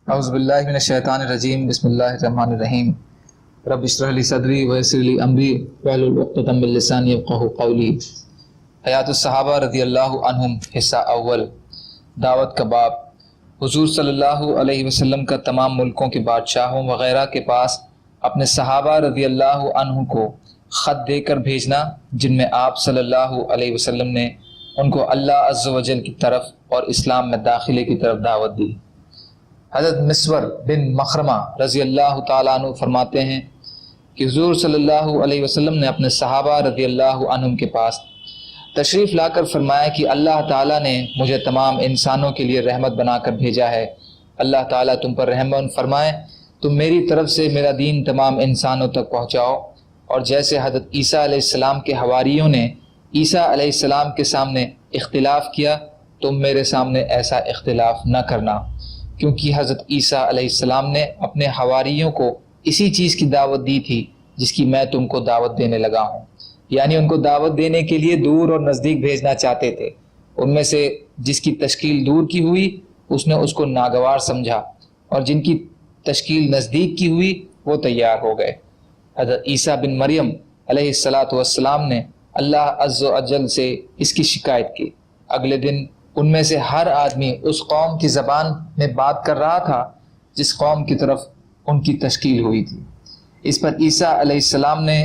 اعوذ باللہ من الشیطان الرجیم بسم اللہ الرحمن الرحیم رب اشرح لی صدری ویسر لی امری واحلل عقدۃ من لسانی یفقہوا قولی۔ حیات الصحابہ رضی اللہ عنہم حصہ اول، دعوت کا باب۔ حضور صلی اللہ علیہ وسلم کا تمام ملکوں کے بادشاہوں وغیرہ کے پاس اپنے صحابہ رضی اللہ عنہ کو خط دے کر بھیجنا، جن میں آپ صلی اللہ علیہ وسلم نے ان کو اللہ عز و جل کی طرف اور اسلام میں داخلے کی طرف دعوت دی۔ حضرت مسور بن مخرمہ رضی اللہ تعالیٰ عنہ فرماتے ہیں کہ حضور صلی اللہ علیہ وسلم نے اپنے صحابہ رضی اللہ عنہم کے پاس تشریف لا کر فرمایا کہ اللہ تعالیٰ نے مجھے تمام انسانوں کے لیے رحمت بنا کر بھیجا ہے۔ اللہ تعالیٰ تم پر رحم فرمائے، تم میری طرف سے میرا دین تمام انسانوں تک پہنچاؤ، اور جیسے حضرت عیسیٰ علیہ السلام کے حواریوں نے عیسیٰ علیہ السلام کے سامنے اختلاف کیا، تم میرے سامنے ایسا اختلاف نہ کرنا، کیونکہ حضرت عیسیٰ علیہ السلام نے اپنے حواریوں کو اسی چیز کی دعوت دی تھی جس کی میں تم کو دعوت دینے لگا ہوں، یعنی ان کو دعوت دینے کے لیے دور اور نزدیک بھیجنا چاہتے تھے۔ ان میں سے جس کی تشکیل دور کی ہوئی اس نے اس کو ناگوار سمجھا، اور جن کی تشکیل نزدیک کی ہوئی وہ تیار ہو گئے۔ حضرت عیسیٰ بن مریم علیہ السلام نے اللہ عز و جل سے اس کی شکایت کی۔ اگلے دن ان میں سے ہر آدمی اس قوم کی زبان میں بات کر رہا تھا جس قوم کی طرف ان کی تشکیل ہوئی تھی۔ اس پر عیسیٰ علیہ السلام نے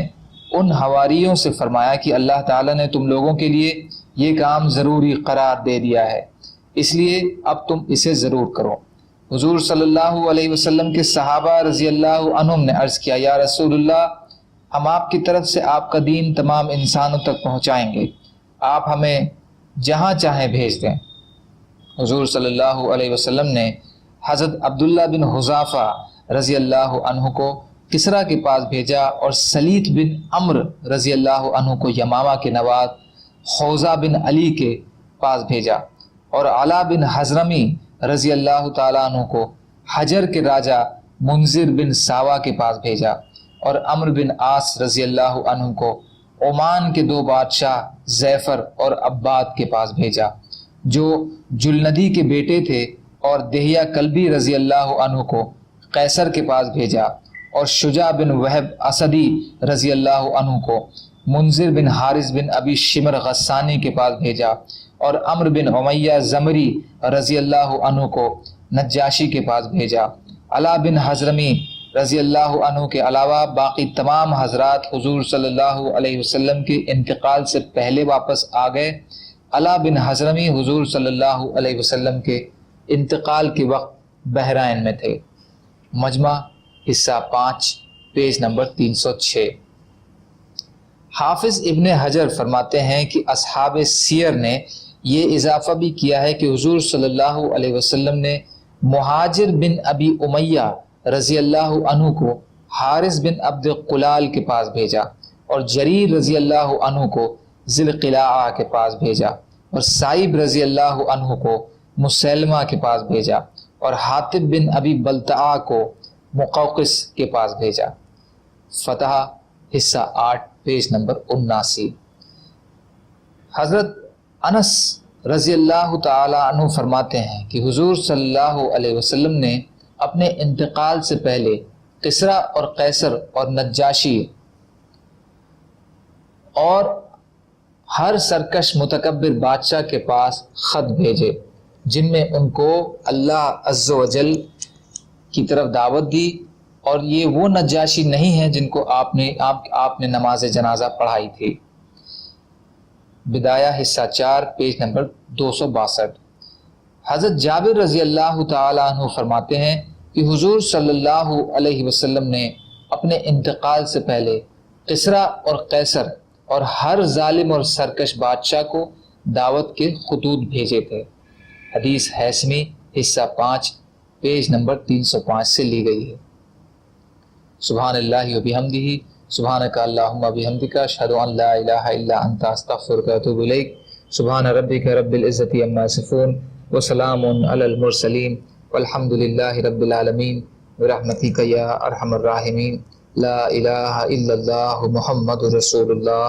ان حواریوں سے فرمایا کہ اللہ تعالیٰ نے تم لوگوں کے لیے یہ کام ضروری قرار دے دیا ہے، اس لیے اب تم اسے ضرور کرو۔ حضور صلی اللہ علیہ وسلم کے صحابہ رضی اللہ عنہم نے عرض کیا، یا رسول اللہ، ہم آپ کی طرف سے آپ کا دین تمام انسانوں تک پہنچائیں گے، آپ ہمیں جہاں چاہیں بھیج دیں۔ حضور صلی اللہ علیہ وسلم نے حضرت عبداللہ بن حذافہ رضی اللہ عنہ کو کسریٰ کے پاس بھیجا، اور سلیط بن عمرو رضی اللہ عنہ کو یمامہ کے نواز خوزہ بن علی کے پاس بھیجا، اور علا بن حضرمی رضی اللہ تعالیٰ عنہ کو حجر کے راجہ منذر بن ساوا کے پاس بھیجا، اور عمرو بن عاص رضی اللہ عنہ کو عمان کے دو بادشاہ زیفر اور عباد کے پاس بھیجا جو جلندی کے بیٹے تھے، اور دہیہ کلبی رضی اللہ عنہ کو قیصر کے پاس بھیجا، اور شجاع بن وہب اسدی رضی اللہ عنہ کو منذر بن حارث بن ابی شمر غسانی کے پاس بھیجا، اور عمرو بن امیہ زمری رضی اللہ عنہ کو نجاشی کے پاس بھیجا۔ علا بن حضرمی رضی اللہ عنہ کے علاوہ باقی تمام حضرات حضور صلی اللہ علیہ وسلم کے انتقال سے پہلے واپس آ گئے۔ علا بن حضرمی حضور صلی اللہ علیہ وسلم کے انتقال کے وقت بحرین میں تھے۔ مجمع حصہ 5 پیج نمبر 306۔ حافظ ابن حجر فرماتے ہیں کہ اصحاب سیر نے یہ اضافہ بھی کیا ہے کہ حضور صلی اللہ علیہ وسلم نے مہاجر بن ابی امیہ رضی اللہ عنہ کو حارث بن عبد قلال کے پاس بھیجا، اور جریر رضی اللہ عنہ کو ذی القلاع کے پاس بھیجا، اور سائب رضی اللہ عنہ کو مسلمہ کے پاس بھیجا، اور حاطب بن ابی بلتعہ کو مقوقس کے پاس بھیجا۔ فتح حصہ 8 پیج نمبر 79۔ حضرت انس رضی اللہ تعالی عنہ فرماتے ہیں کہ حضور صلی اللہ علیہ وسلم نے اپنے انتقال سے پہلے کسریٰ اور قیصر اور نجاشی اور ہر سرکش متکبر بادشاہ کے پاس خط بھیجے، جن میں ان کو اللہ عز و جل کی طرف دعوت دی، اور یہ وہ نجاشی نہیں ہیں جن کو آپ نے نماز جنازہ پڑھائی تھی۔ بدایہ حصہ 4 پیج نمبر 262۔ حضرت جابر رضی اللہ تعالی عنہ فرماتے ہیں کہ حضور صلی اللہ علیہ وسلم نے اپنے انتقال سے پہلے کسریٰ اور قیصر اور ہر ظالم اور سرکش بادشاہ کو دعوت کے خطوط بھیجے تھے۔ حدیث ہیثمی حصہ 5 پیج نمبر 305 سے لی گئی ہے۔ سبحان اللہ و بحمدہ، سبحانک اللہم و بحمدک، اشہد ان لا الہ الا انت، استغفرک و اتوب الیک۔ سبحان ربک رب العزۃ عما یصفون وسلام علی المرسلین والحمد للہ رب العالمین برحمتک یا ارحم الراحمین۔ لا الہ الا اللہ محمد رسول اللہ۔